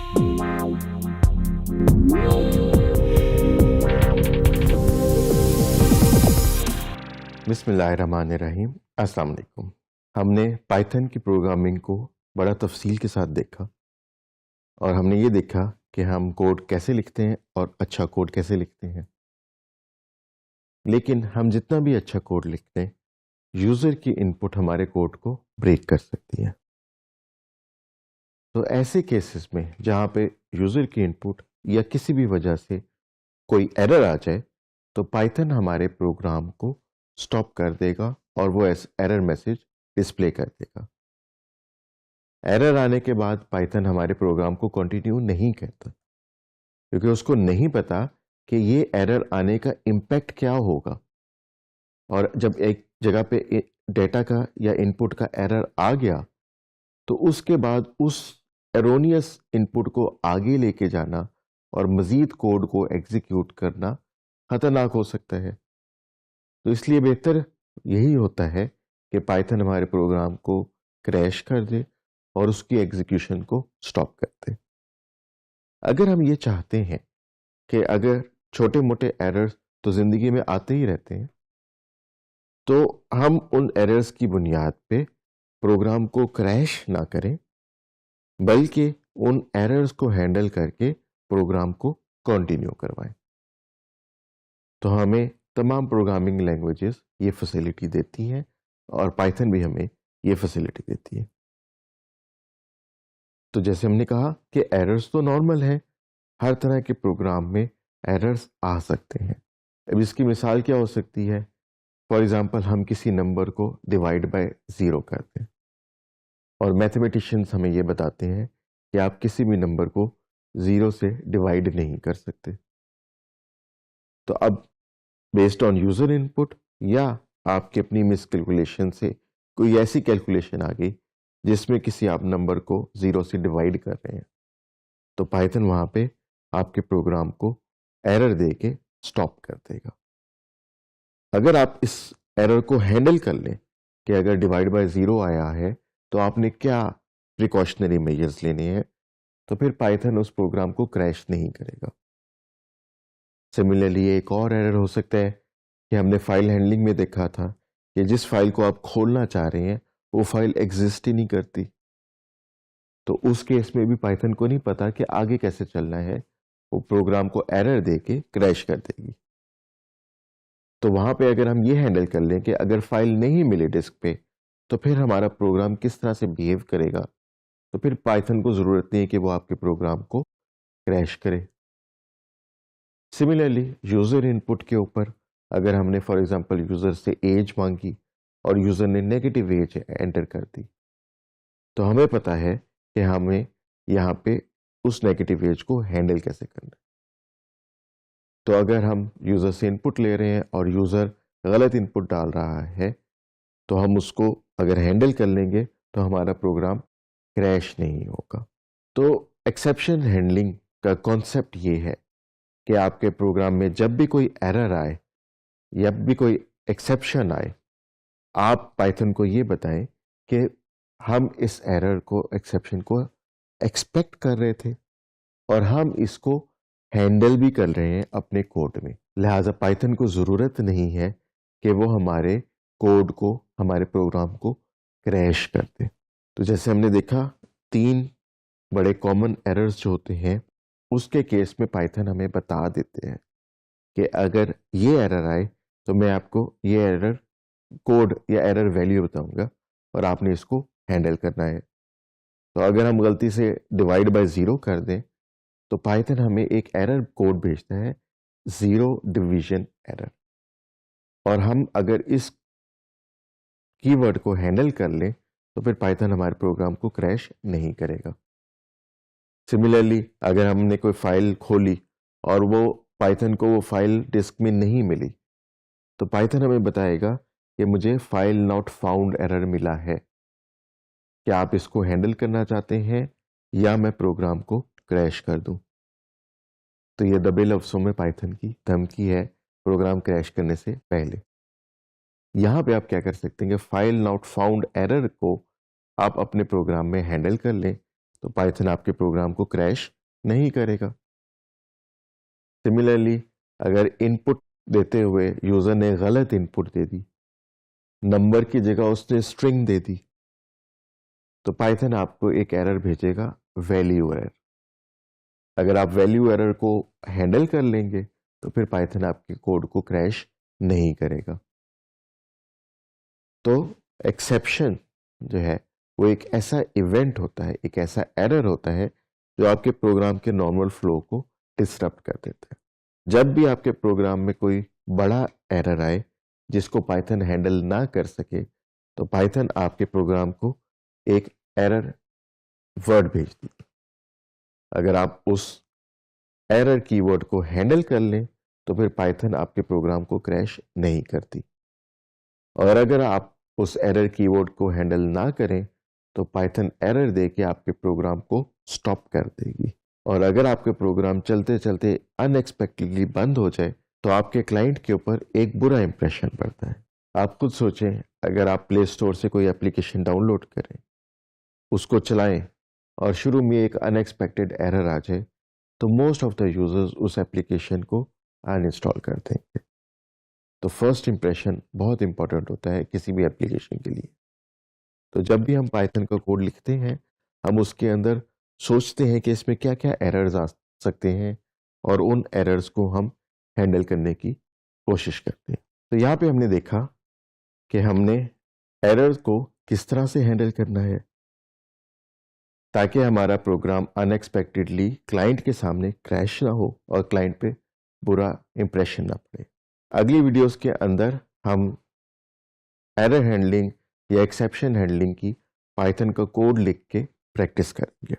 बिस्मिल्लाहिर्रहमानिर्रहीम। अस्सलाम वालेकुम। हमने पाइथन की प्रोग्रामिंग को बड़ा तफसील के साथ देखा और हमने ये देखा कि हम कोड कैसे लिखते हैं और अच्छा कोड कैसे लिखते हैं। लेकिन हम जितना भी अच्छा कोड लिखते हैं, यूज़र की इनपुट हमारे कोड को ब्रेक कर सकती है। तो ऐसे केसेस में जहाँ पे यूज़र की इनपुट या किसी भी वजह से कोई एरर आ जाए, तो पाइथन हमारे प्रोग्राम को स्टॉप कर देगा और वो एरर मैसेज डिस्प्ले कर देगा। एरर आने के बाद पाइथन हमारे प्रोग्राम को कंटिन्यू नहीं करता, क्योंकि उसको नहीं पता कि ये एरर आने का इम्पैक्ट क्या होगा। और जब एक जगह पे डेटा का या इनपुट का एरर आ गया, तो उसके बाद उस एरोनियस इनपुट को आगे लेके जाना और मज़ीद कोड को एग्जीक्यूट करना खतरनाक हो सकता है। तो इसलिए बेहतर यही होता है कि पाइथन हमारे प्रोग्राम को क्रैश कर दे और उसकी एग्जीक्यूशन को स्टॉप कर दे। अगर हम ये चाहते हैं कि अगर छोटे मोटे एरर्स तो ज़िंदगी में आते ही रहते हैं, तो हम उन एरर्स की बुनियाद पे प्रोग्राम को क्रैश ना करें, बल्कि उन एरर्स को हैंडल करके प्रोग्राम को कंटिन्यू करवाएं। तो हमें तमाम प्रोग्रामिंग लैंग्वेजेस ये फैसिलिटी देती हैं और पाइथन भी हमें ये फैसिलिटी देती है। तो जैसे हमने कहा कि एरर्स तो नॉर्मल हैं, हर तरह के प्रोग्राम में एरर्स आ सकते हैं। अब इसकी मिसाल क्या हो सकती है? फॉर एग्जांपल, हम किसी नंबर को डिवाइड बाय ज़ीरो करते हैं और मैथमेटिशियंस हमें ये बताते हैं कि आप किसी भी नंबर को ज़ीरो से डिवाइड नहीं कर सकते। तो अब बेस्ड ऑन यूज़र इनपुट या आपकी अपनी मिसकैलकुलेशन से कोई ऐसी कैलकुलेशन आ गई जिसमें किसी आप नंबर को ज़ीरो से डिवाइड कर रहे हैं, तो पाइथन वहाँ पे आपके प्रोग्राम को एरर दे के स्टॉप कर देगा। अगर आप इस एरर को हैंडल कर लें कि अगर डिवाइड बाय ज़ीरो आया है तो आपने क्या प्रिकॉशनरी मेजर्स लेने हैं, तो फिर पाइथन उस प्रोग्राम को क्रैश नहीं करेगा। सिमिलरली एक और एरर हो सकता है कि हमने फाइल हैंडलिंग में देखा था कि जिस फाइल को आप खोलना चाह रहे हैं वो फाइल एग्जिस्ट ही नहीं करती। तो उस केस में भी पाइथन को नहीं पता कि आगे कैसे चलना है, वो प्रोग्राम को एरर दे के क्रैश कर देगी। तो वहाँ पे अगर हम ये हैंडल कर लें कि अगर फाइल नहीं मिले डिस्क पे, तो फिर हमारा प्रोग्राम किस तरह से बिहेव करेगा, तो फिर पाइथन को ज़रूरत नहीं है कि वो आपके प्रोग्राम को क्रैश करे। सिमिलरली यूज़र इनपुट के ऊपर अगर हमने फॉर एग्जांपल यूज़र से एज मांगी और यूज़र ने नेगेटिव एज एंटर कर दी, तो हमें पता है कि हमें यहाँ पे उस नेगेटिव एज को हैंडल कैसे करना है। तो अगर हम यूज़र से इनपुट ले रहे हैं और यूज़र गलत इनपुट डाल रहा है, तो हम उसको अगर हैंडल कर लेंगे तो हमारा प्रोग्राम क्रैश नहीं होगा। तो एक्सेप्शन हैंडलिंग का कॉन्सेप्ट ये है कि आपके प्रोग्राम में जब भी कोई एरर आए या भी कोई एक्सेप्शन आए, आप पाइथन को ये बताएं कि हम इस एरर को, एक्सेप्शन को एक्सपेक्ट कर रहे थे और हम इसको हैंडल भी कर रहे हैं अपने कोड में। लिहाजा पाइथन को ज़रूरत नहीं है कि वो हमारे कोड को, हमारे प्रोग्राम को क्रैश कर दे। तो जैसे हमने देखा, 3 बड़े कॉमन एरर्स जो होते हैं, उसके केस में पाइथन हमें बता देते हैं कि अगर ये एरर आए तो मैं आपको ये एरर कोड या एरर वैल्यू बताऊंगा और आपने इसको हैंडल करना है। तो अगर हम गलती से डिवाइड बाय ज़ीरो कर दें, तो पाइथन हमें एक एरर कोड भेजता है, ज़ीरो डिवीजन एरर, और हम अगर इस कीवर्ड को हैंडल कर लें तो फिर पाइथन हमारे प्रोग्राम को क्रैश नहीं करेगा। सिमिलरली अगर हमने कोई फाइल खोली और वो पाइथन को वो फाइल डिस्क में नहीं मिली, तो पाइथन हमें बताएगा कि मुझे फाइल नॉट फाउंड एरर मिला है। क्या आप इसको हैंडल करना चाहते हैं या मैं प्रोग्राम को क्रैश कर दूं? तो ये दबे लफ्ज़ों में पाइथन की धमकी है प्रोग्राम क्रैश करने से पहले। यहाँ पे आप क्या कर सकते हैं कि फाइल नॉट फाउंड एरर को आप अपने प्रोग्राम में हैंडल कर लें, तो पाइथन आपके प्रोग्राम को क्रैश नहीं करेगा। सिमिलरली अगर इनपुट देते हुए यूजर ने गलत इनपुट दे दी, नंबर की जगह उसने स्ट्रिंग दे दी, तो पाइथन आपको एक एरर भेजेगा, वैल्यू एरर। अगर आप वैल्यू एरर को हैंडल कर लेंगे तो फिर पाइथन आपके कोड को क्रैश नहीं करेगा। तो एक्सेप्शन जो है वो एक ऐसा इवेंट होता है, एक ऐसा एरर होता है जो आपके प्रोग्राम के नॉर्मल फ्लो को डिस्टर्ब कर देता है। जब भी आपके प्रोग्राम में कोई बड़ा एरर आए जिसको पाइथन हैंडल ना कर सके, तो पाइथन आपके प्रोग्राम को एक एरर वर्ड भेज देगी। अगर आप उस एरर कीवर्ड को हैंडल कर लें तो फिर पाइथन आपके प्रोग्राम को क्रैश नहीं करती। और अगर आप उस एरर कीवर्ड को हैंडल ना करें तो पाइथन एरर देके आपके प्रोग्राम को स्टॉप कर देगी। और अगर आपके प्रोग्राम चलते चलते अनएक्सपेक्टेडली बंद हो जाए तो आपके क्लाइंट के ऊपर एक बुरा इंप्रेशन पड़ता है। आप खुद सोचें, अगर आप प्ले स्टोर से कोई एप्लीकेशन डाउनलोड करें, उसको चलाएं और शुरू में एक अनएक्सपेक्टेड एरर आ जाए तो मोस्ट ऑफ द यूजर्स उस एप्लीकेशन को अनइंस्टॉल कर देंगे। तो फर्स्ट इंप्रेशन बहुत इंपॉर्टेंट होता है किसी भी एप्लीकेशन के लिए। तो जब भी हम पाइथन का कोड लिखते हैं, हम उसके अंदर सोचते हैं कि इसमें क्या क्या एरर्स आ सकते हैं और उन एरर्स को हम हैंडल करने की कोशिश करते हैं। तो यहाँ पे हमने देखा कि हमने एरर्स को किस तरह से हैंडल करना है ताकि हमारा प्रोग्राम अनएक्सपेक्टेडली क्लाइंट के सामने क्रैश ना हो और क्लाइंट पे बुरा इंप्रेशन ना पड़े। अगली वीडियोस के अंदर हम एरर हैंडलिंग या एक्सेप्शन हैंडलिंग की पाइथन का कोड लिख के प्रैक्टिस करेंगे।